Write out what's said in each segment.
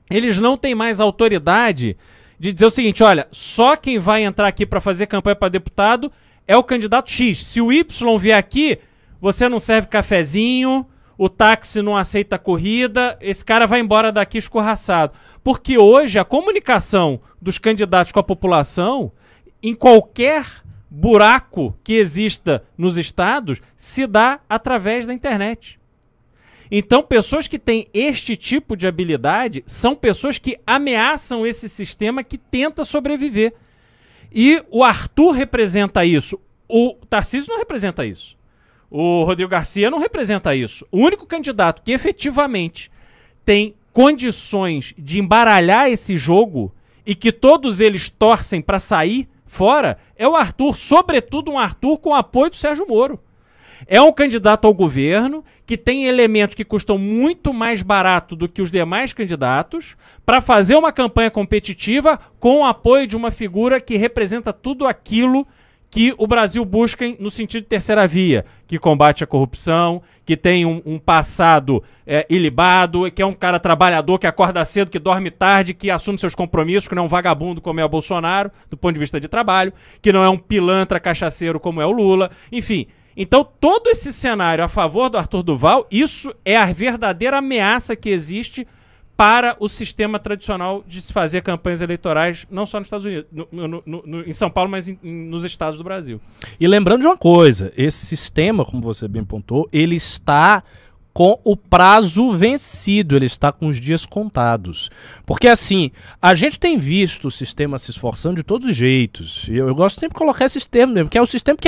eles não têm mais autoridade de dizer o seguinte, olha, só quem vai entrar aqui para fazer campanha para deputado é o candidato X. Se o Y vier aqui, você não serve cafezinho, o táxi não aceita corrida, esse cara vai embora daqui escorraçado. Porque hoje a comunicação dos candidatos com a população, em qualquer buraco que exista nos estados, se dá através da internet. Então, pessoas que têm este tipo de habilidade são pessoas que ameaçam esse sistema que tenta sobreviver. E o Arthur representa isso. O Tarcísio não representa isso. O Rodrigo Garcia não representa isso. O único candidato que efetivamente tem condições de embaralhar esse jogo e que todos eles torcem para sair fora é o Arthur, sobretudo um Arthur com apoio do Sérgio Moro. É um candidato ao governo que tem elementos que custam muito mais barato do que os demais candidatos para fazer uma campanha competitiva com o apoio de uma figura que representa tudo aquilo que o Brasil busca no sentido de terceira via, que combate a corrupção, que tem um passado ilibado, que é um cara trabalhador, que acorda cedo, que dorme tarde, que assume seus compromissos, que não é um vagabundo como é o Bolsonaro, do ponto de vista de trabalho, que não é um pilantra cachaceiro como é o Lula, enfim. Então, todo esse cenário a favor do Arthur Duval, isso é a verdadeira ameaça que existe para o sistema tradicional de se fazer campanhas eleitorais, não só nos Estados Unidos, em São Paulo, mas nos estados do Brasil. E lembrando de uma coisa, esse sistema, como você bem pontuou, ele está com o prazo vencido, ele está com os dias contados. Porque assim, a gente tem visto o sistema se esforçando de todos os jeitos. Eu gosto sempre de colocar esses termos mesmo, que é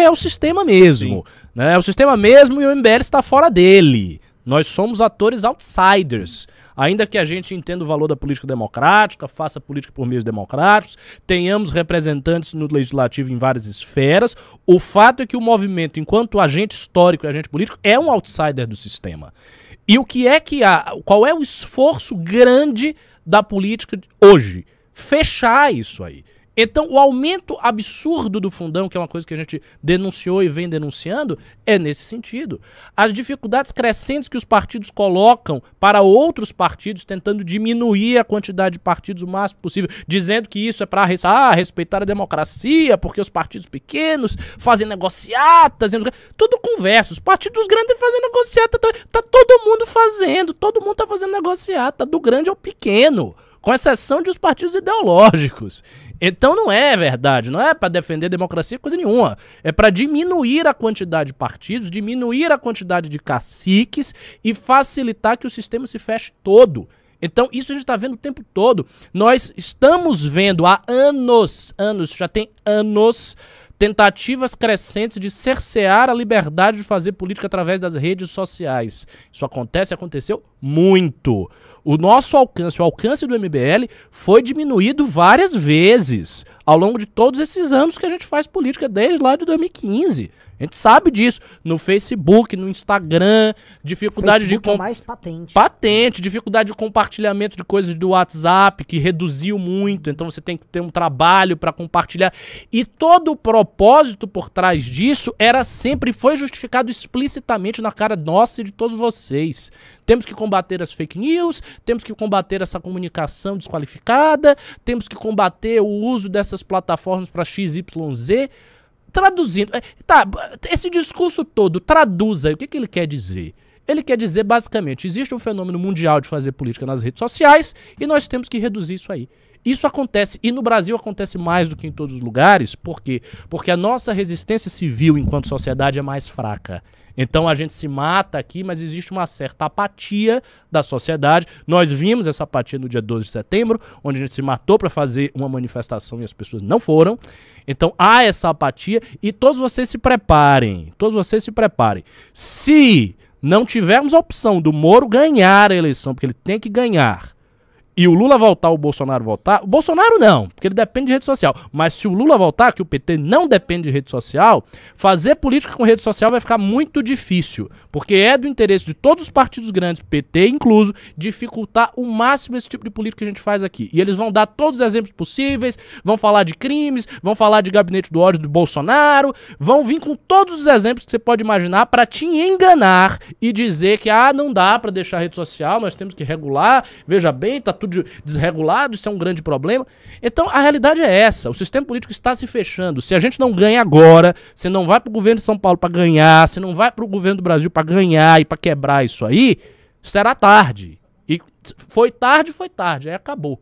o sistema mesmo. Né? É o sistema mesmo e o MBL está fora dele. Nós somos atores outsiders. Ainda que a gente entenda o valor da política democrática, faça política por meios democráticos, tenhamos representantes no legislativo em várias esferas, o fato é que o movimento, enquanto agente histórico e agente político, é um outsider do sistema. E o que é que há? Qual é o esforço grande da política hoje? Fechar isso aí. Então, o aumento absurdo do fundão, que é uma coisa que a gente denunciou e vem denunciando, é nesse sentido. As dificuldades crescentes que os partidos colocam para outros partidos, tentando diminuir a quantidade de partidos o máximo possível, dizendo que isso é para respeitar a democracia, porque os partidos pequenos fazem negociatas, tudo conversa. Os partidos grandes fazem negociata, tá todo mundo fazendo, todo mundo tá fazendo negociata, do grande ao pequeno, com exceção de os partidos ideológicos. Então não é verdade, não é para defender a democracia coisa nenhuma. É para diminuir a quantidade de partidos, diminuir a quantidade de caciques e facilitar que o sistema se feche todo. Então isso a gente está vendo o tempo todo. Nós estamos vendo há anos, já tem anos, tentativas crescentes de cercear a liberdade de fazer política através das redes sociais. Isso aconteceu muito. O nosso alcance, o alcance do MBL foi diminuído várias vezes ao longo de todos esses anos que a gente faz política, desde lá de 2015. A gente sabe disso. No Facebook, no Instagram, dificuldade Facebook de... é mais patente. Patente, dificuldade de compartilhamento de coisas do WhatsApp, que reduziu muito, então você tem que ter um trabalho para compartilhar. E todo o propósito por trás disso foi justificado explicitamente na cara nossa e de todos vocês. Temos que combater as fake news, temos que combater essa comunicação desqualificada, temos que combater o uso dessas plataformas para XYZ. Traduzindo, esse discurso todo, traduza, o que ele quer dizer? Ele quer dizer, basicamente, existe um fenômeno mundial de fazer política nas redes sociais e nós temos que reduzir isso aí. Isso acontece, e no Brasil acontece mais do que em todos os lugares. Por quê? Porque a nossa resistência civil enquanto sociedade é mais fraca. Então a gente se mata aqui, mas existe uma certa apatia da sociedade. Nós vimos essa apatia no dia 12 de setembro, onde a gente se matou para fazer uma manifestação e as pessoas não foram. Então há essa apatia e todos vocês se preparem. Se não tivermos a opção do Moro ganhar a eleição, porque ele tem que ganhar, e o Lula voltar, o Bolsonaro voltar... O Bolsonaro não, porque ele depende de rede social. Mas se o Lula voltar, que o PT não depende de rede social, fazer política com rede social vai ficar muito difícil. Porque é do interesse de todos os partidos grandes, PT incluso, dificultar o máximo esse tipo de política que a gente faz aqui. E eles vão dar todos os exemplos possíveis, vão falar de crimes, vão falar de gabinete do ódio do Bolsonaro, vão vir com todos os exemplos que você pode imaginar para te enganar e dizer que não dá para deixar a rede social, nós temos que regular, veja bem, tá tudo desregulado, isso é um grande problema. Então, a realidade é essa. O sistema político está se fechando. Se a gente não ganha agora, se não vai pro governo de São Paulo para ganhar, se não vai pro governo do Brasil para ganhar e para quebrar isso aí, será tarde. E foi tarde, aí acabou.